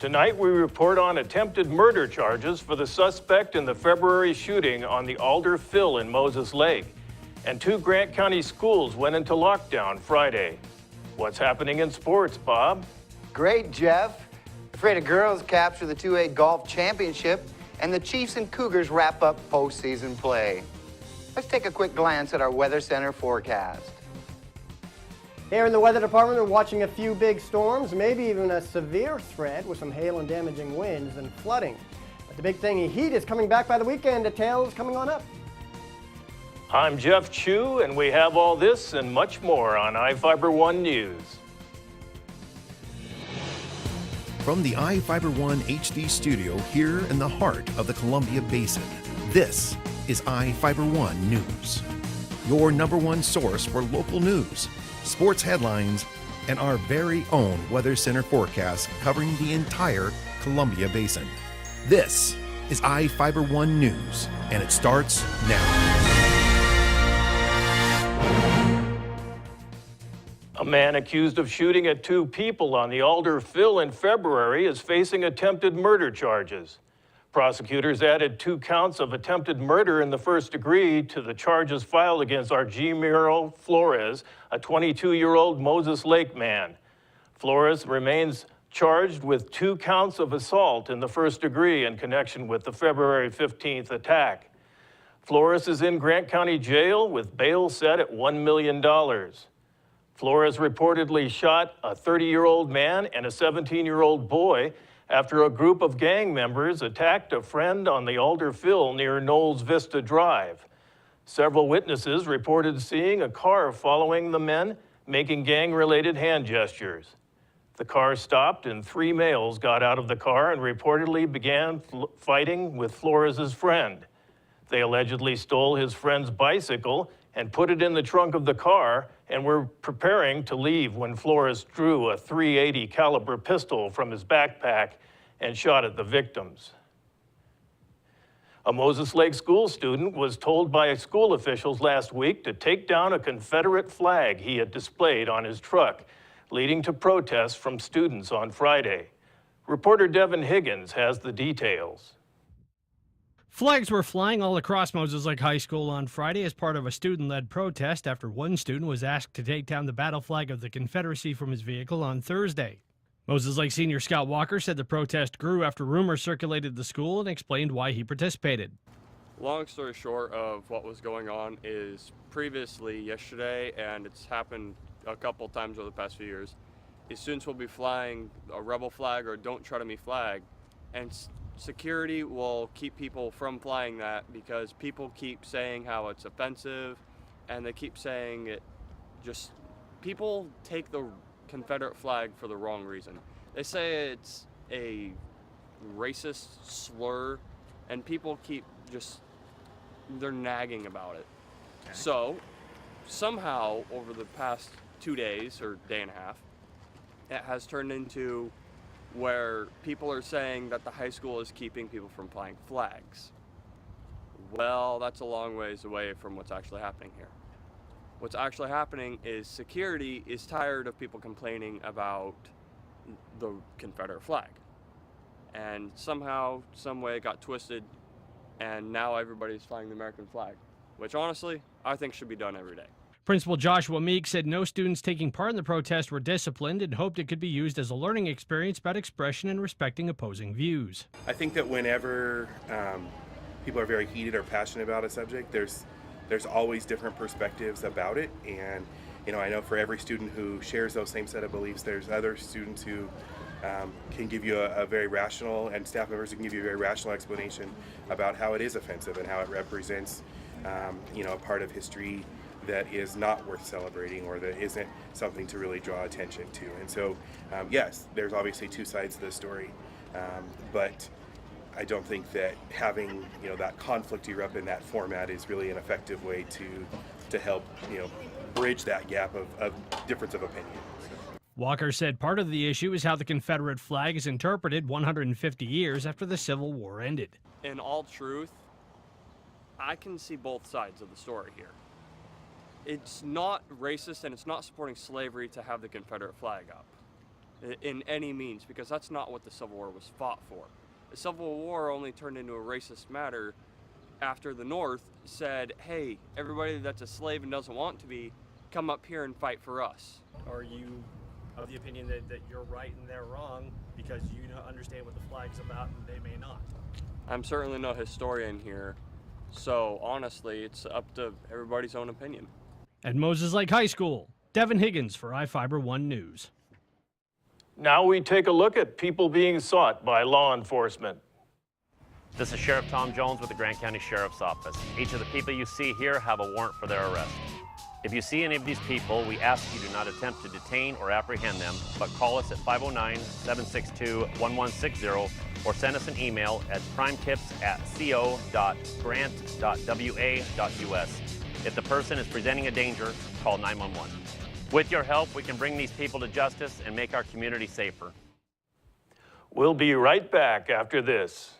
Tonight, we report on attempted murder charges for the suspect in the February shooting on the Alder Fill in Moses Lake. And 2 Grant County schools went into lockdown Friday. What's happening in sports, Bob? Great, Jeff. The Freda girls capture the 2A golf championship, and the Chiefs and Cougars wrap up postseason play. Let's take a quick glance at our Weather Center forecast. Here in the weather department, we're watching a few big storms, maybe even a severe threat with some hail and damaging winds and flooding. But the big thing, heat is coming back by the weekend. Details coming on up. I'm Jeff Chu, and we have all this and much more on iFIBER 1 News. From the iFIBER 1 HD studio here in the heart of the Columbia Basin, this is iFIBER 1 News, your #1 source for local news, sports headlines, and our very own Weather Center forecast covering the entire Columbia Basin. This is iFIBER 1 News, and it starts now. A man accused of shooting at 2 people on the Alder Fill in February is facing attempted murder charges. Prosecutors added 2 counts of attempted murder in the first degree to the charges filed against Argimiro Flores, a 22-year-old Moses Lake man. Flores remains charged with 2 counts of assault in the first degree in connection with the February 15th attack. Flores is in Grant County Jail with bail set at $1 million. Flores reportedly shot a 30-year-old man and a 17-year-old boy after a group of gang members attacked a friend on the Alder Fill near Knowles Vista Drive. Several witnesses reported seeing a car following the men, making gang-related hand gestures. The car stopped and 3 males got out of the car and reportedly began fighting with Flores' friend. They allegedly stole his friend's bicycle and put it in the trunk of the car and were preparing to leave when Flores drew a .380 caliber pistol from his backpack and shot at the victims. A Moses Lake school student was told by school officials last week to take down a Confederate flag he had displayed on his truck, leading to protests from students on Friday. Reporter Devin Higgins has the details. Flags were flying all across Moses Lake High School on Friday as part of a student-led protest after one student was asked to take down the battle flag of the Confederacy from his vehicle on Thursday. Moses Lake senior Scott Walker said the protest grew after rumors circulated the school and explained why he participated. Long story short of what was going on is previously yesterday, and it's happened a couple times over the past few years, students will be flying a rebel flag or don't try to me flag, and security will keep people from flying that because people keep saying how it's offensive, and they keep saying it just, people take the Confederate flag for the wrong reason. They say it's a racist slur, and people keep just, they're nagging about it. Okay. So somehow over the past 2 days or day and a half, it has turned into where people are saying that the high school is keeping people from flying flags. Well, that's a long ways away from what's actually happening here. What's actually happening is security is tired of people complaining about the Confederate flag. And somehow, some way it got twisted, and now everybody's flying the American flag, which honestly, I think should be done every day. Principal Joshua Meek said no students taking part in the protest were disciplined and hoped it could be used as a learning experience about expression and respecting opposing views. I think that whenever people are very heated or passionate about a subject, there's always different perspectives about it. And I know for every student who shares those same set of beliefs, there's other students who can give you a very rational, and staff members who can give you a very rational explanation about how it is offensive and how it represents a part of history that is not worth celebrating or that isn't something to really draw attention to. And so, yes, there's obviously 2 sides to the story, but I don't think that having that conflict erupt in that format is really an effective way to help bridge that gap of difference of opinion. Walker said part of the issue is how the Confederate flag is interpreted 150 years after the Civil War ended. In all truth, I can see both sides of the story here. It's not racist and it's not supporting slavery to have the Confederate flag up. in any means, because that's not what the Civil War was fought for. The Civil War only turned into a racist matter after the North said, hey, everybody that's a slave and doesn't want to be, come up here and fight for us. Are you of the opinion that you're right and they're wrong because you understand what the flag's about and they may not? I'm certainly no historian here, so honestly, it's up to everybody's own opinion. At Moses Lake High School, Devin Higgins for iFIBER 1 News. Now we take a look at people being sought by law enforcement. This is Sheriff Tom Jones with the Grant County Sheriff's Office. Each of the people you see here have a warrant for their arrest. If you see any of these people, we ask you do not attempt to detain or apprehend them, but call us at 509-762-1160 or send us an email at crimetips@co.grant.wa.us. If the person is presenting a danger, call 911. With your help, we can bring these people to justice and make our community safer. We'll be right back after this.